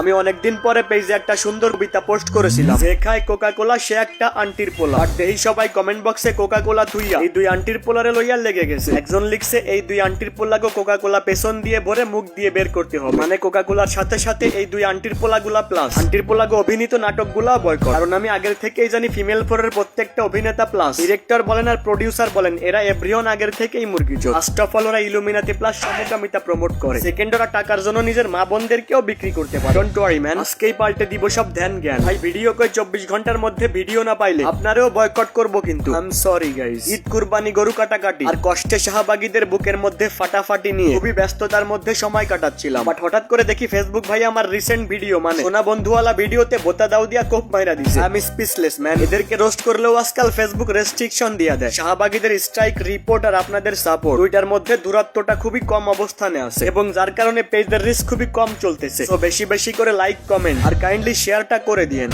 আমি অনেকদিন পরে পেজে একটা সুন্দর কবিতা পোস্ট করেছিলাম, যে খায় কোকা কোলা সে একটা আন্টির পোলা। আর দেহি সবাই কমেন্ট বক্সে কোকা কোলা থুইয়া এই দুই আন্টির পোলারে লইয়া লেগে গেছে। একজন লিখছে এই দুই আন্টির পোলাকে কোকা কোলা পেছন দিয়ে ভরে মুখ দিয়ে বের করতে হবে, মানে কোকা কোলার সাথে সাথে এই দুই আন্টির পোলাগুলা প্লাস আন্টির পোলাকে অভিনীত নাটকগুলা বয়কট। কারণ আমি আগের থেকেই জানি ফিমেল ফোরের প্রত্যেকটা অভিনেতা প্লাস ডিরেক্টর বলেন আর প্রডিউসার বলেন এরা এভরিওয়ান আগের থেকেই মুরগি চোর। ফার্স্ট অফ অল ওরা ইলুমিনাতি প্লাস সমকামিতা প্রমোট করে, সেকেন্ড ওরা টাকার জন্য নিজের মা বোনদেরকেও বিক্রি করতে পারে। ডোন্ট ওয়ারি ম্যান, আজকেই পাল্টে দিব সব ধ্যান জ্ঞান। ভাই ভিডিও কই 24 ঘন্টার মধ্যে ভিডিও না পাইলে আপনারেও বয়কট করব কিন্তু। I am sorry guys. Eid কুরবানি গরু কাটাকাটি আর কষ্টে শাহবাগীদের বুকের মধ্যে ফাটাফাটি নিয়ে খুবই ব্যস্ততার মধ্যে সময় কাটাচ্ছিলাম। বাট হঠাৎ করে দেখি ফেসবুক ভাই আমার রিসেন্ট ভিডিও মানে সোনা বন্ধুওয়ালা ভিডিওতে বোতা দাও দিয়া কোপ মাইরা দিছে। আমি স্পিচলেস ম্যান। এদেরকে রোস্ট করলেও আজকাল ফেসবুক রেস্ট্রিকশন দিয়া দেয়। শাহবাগীদের স্ট্রাইক রিপোর্ট আর আপনাদের সাপোর্ট দুইটার মধ্যে দূরত্বটা খুবই কম অবস্থানে আছে এবং যার কারণে পেজের রিস্ক খুবই কম চলতেছে। তো বেশি বেশি করে লাইক কমেন্ট আর কাইন্ডলি শেয়ারটা করে দিয়েন।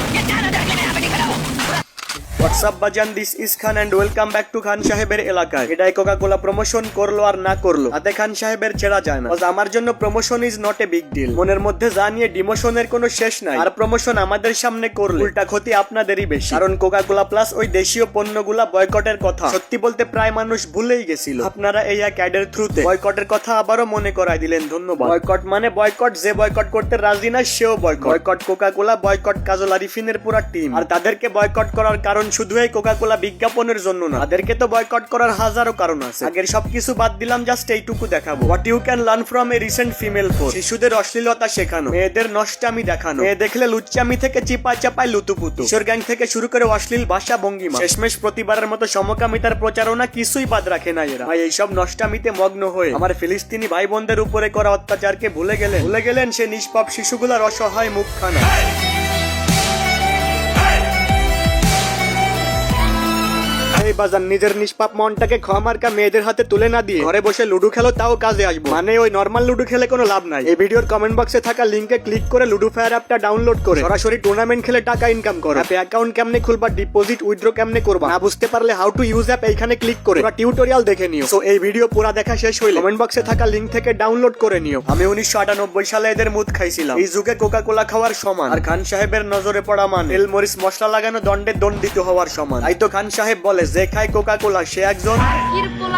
হোয়াটসঅ্যাপ বাজান, this is Khan and welcome back to Khan সাহেবের এলাকায়। এটাই কোকা কোলা প্রমোশন করলো আর না করলো তাতে খান সাহেবের ছেড়া যায় না। আমার জন্য promotion is not a big deal. মনের মধ্যে যা নিয়ে ডিমোশনের কোনো শেষ নাই। আর প্রমোশন আমাদের সামনে করলে উল্টা ক্ষতি আপনাদেরই বেশি। কারণ কোকা কোলা প্লাস ওই দেশীয় পণ্যগুলা বয়কটের কথা সত্যি বলতে প্রায় মানুষ ভুলেই গেছিল। আপনারা এই এক অ্যাডের থ্রুতে বয়কটের কথা আবারও মনে করাই দিলেন, ধন্যবাদ। বয়কট মানে বয়কট, যে বয়কট করতে রাজি না সেও boycott. Boycott Coca Cola, boycott Kajal আরিফিনের পুরা টিম। আর তাদেরকে বয়কট করার কারণ শুধু এই কোকা কোলা বিজ্ঞাপনের জন্য না, তাদেরকে তো বয়কট করার হাজারো কারণ আছে। আগের সবকিছু বাদ দিলাম, জাস্ট এইটুকু দেখাবো। What you can learn from a recent female force. শিশুদের অশ্লীলতা শেখানো, মেয়েদের নষ্টামি দেখানো, মেয়ে দেখলে লুচ্চামি থেকে চিপায় চাপায় লুতুপুতু, কিশোর গ্যাং থেকে শুরু করে অশ্লীল ভাষা ভঙ্গিমা, শেষমেশ প্রতিবারের মতো সমকামিতার প্রচারণা কিছুই বাদ রাখে না এরা। ভাই এইসব নষ্টামিতে মগ্ন হয়ে আমার ফিলিস্তিনি ভাই বোনদের উপরে করা অত্যাচারকে ভুলে গেলেন সে নিষ্পাপ শিশুগুলার অসহায় মুখখানা। বাজান, নিজের নিষ্পাপ মনটাকে খমার্কা মেয়েদের হাতে তুলে না দিয়ে ঘরে বসে লুডু খেলো, তাও কাজে আসবো। মানে ওই নরমাল লুডু খেলে কোনো লাভ নাই। এই ভিডিওর কমেন্ট বক্সে থাকা লিংকে ক্লিক করে লুডু ফায়ার অ্যাপটা ডাউনলোড করে সরাসরি টুর্নামেন্ট খেলে টাকা ইনকাম করো। অ্যাপে অ্যাকাউন্ট কেমনে খুলবা, ডিপোজিট উইথড্র কেমনে করবা না বুঝতে পারলে হাউ টু ইউজ অ্যাপ এইখানে ক্লিক করে টিউটোরিয়াল দেখে নিও। সো এই ভিডিও পুরো দেখা শেষ হইলে কমেন্ট বক্সে থাকা লিংক থেকে ডাউনলোড করে নিও। আমি 1998 সালে এদের মুদ খাইছিলাম। এই যুগে কোকা কোলা খাওয়ার সমান আর খান সাহেবের নজরে পড়া মানে তেল মরিচ মশলা লাগানো দণ্ডে দণ্ডিত হওয়ার সমান। তাই তো খান সাহেব বলে যে খায় কোকা কোলা সে একজন,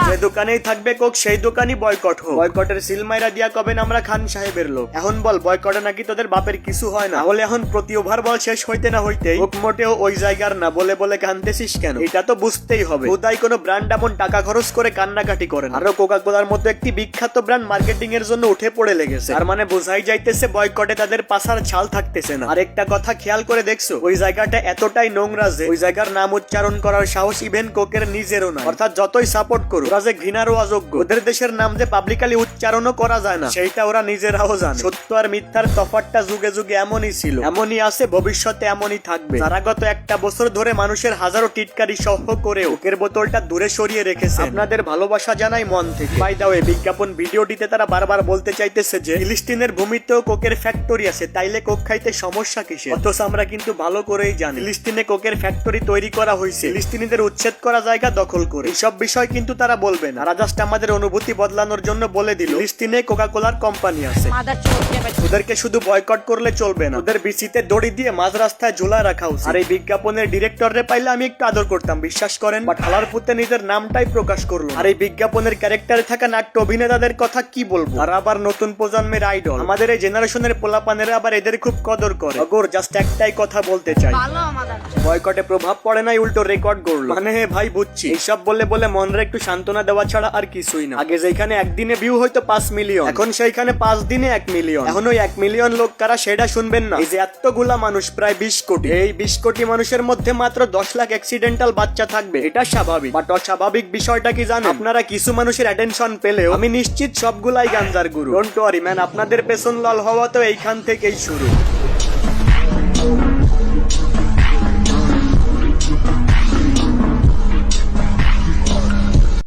যে দোকানেই থাকবে কোক সেই দোকানই বয়কট হোক। বয়কটের সিল মাইরা দিয়া কবেন আমরা খান সাহেবের লোক। এখন বল বয়কটে নাকি তোদের বাপের কিছু হয় না? হলে এখন প্রতি ওভার বল শেষ হইতে না হইতেই কোক মোটেও ওই জায়গার না বলে বলে কানতেছিস কেন? এটা তো বুঝতেই হবে কোথায় কোনো ব্র্যান্ড এমন টাকা খরচ করে কান্নাকাটি করেন। আরো কোকা কোলার মতো একটি বিখ্যাত ব্র্যান্ড মার্কেটিং এর জন্য উঠে পড়ে লেগেছে। আর মানে বোঝাই যাইতেছে বয়কটে তাদের পাছার ছাল থাকতেছে না। আর একটা কথা খেয়াল করে দেখছো, ওই জায়গাটা এতটাই নোংরা যে ওই জায়গার নাম উচ্চারণ করার সাহস ইভেন কোকের নিজেরও না। অর্থাৎ যতই সাপোর্ট করো ওরা যে ঘৃণারও অযোগ্য। ওদের দেশের নাম যে পাবলিকালি উচ্চারণও করা যায় না সেইটা ওরা নিজেরাও জানে। সত্য আর মিথ্যার তফাৎটা যুগে যুগে এমনই ছিল, এমনই আছে, ভবিষ্যতে এমনই থাকবে। যারা গত একটা বছর ধরে মানুষের হাজারো টিটকারি সহ করে ওকের বোতলটা দূরে সরিয়ে রেখেছে, আপনাদের ভালোবাসা জানাই মন থেকে। বাই দ্য ওয়ে, বিজ্ঞাপন ভিডিওটিতে তারা বারবার বলতে চাইতেছে যে ফিলিস্তিনের ভূমিতেও কোকের ফ্যাক্টরি আছে, তাইলে কোক খাইতে সমস্যা কিসে? অথচ আমরা কিন্তু ভালো করেই জানি ফিলিস্তিনে কোকের ফ্যাক্টরি তৈরি করা হয়েছে ফিলিস্তিনিদের উচ্ছেদ করা জায়গা দখল করে। এইসব বিষয় কিন্তু তারা বলবে না। তারা জাস্ট আমাদের অনুভূতি বদলানোর জন্য বলে দিল ফিলিস্তিনে কোকা কোলার কোম্পানি আছে। ওদেরকে শুধু বয়কট করলে চলবে না, ওদের বিচিতে দড়ি দিয়ে মাঝ রাস্তায় ঝুলা রাখা উচিত। আর এই বিজ্ঞাপনের ডিরেক্টরে পাইলে আমি একটু আদর করতাম, বিশ্বাস করেন। বাট হালার পুতে নিজের নামটাই প্রকাশ করলো। আর এই বিজ্ঞাপনের ক্যারেক্টারে থাকা নাট্য অভিনেতাদের কথা কি বলবো। আর আবার নতুন প্রজন্মের আইডল আমাদের এই জেনারেশনের পোলাপানেরা আবার এদের খুব কদর করে। অগর জাস্ট একটাই কথা বলতে চাই, বয়কটে প্রভাব পড়ে নাই, উল্টো রেকর্ড করলো। মানে হে ভাই বুঝছি, এইসব বলে বলে মনরে একটু সান্ত্বনা দেওয়া ছাড়া আর কিছুই না। আগে যেখানে একদিনে ভিউ হয়তো 5 মিলিয়ন, এখন সেইখানে 5 দিনে 1 মিলিয়ন। এখন ওই 1 মিলিয়ন লোক কারা সেটা শুনবেন না। এই যে এতগুলা মানুষ, প্রায় 20 কোটি, এই 20 কোটি মানুষের মধ্যে মাত্র 10 লাখ অ্যাক্সিডেন্টাল বাচ্চা থাকবে, এটা স্বাভাবিক। বাট অস্বাভাবিক বিষয়টা কি জানেন? আপনারা কিছু মানুষের অ্যাটেনশন পেলেও আমি নিশ্চিত সবগুলাই গাঞ্জার গুরু। ডোন্ট ওয়ারি ম্যান, আপনাদের পেছন লাল হওয়া তো এইখান থেকেই শুরু।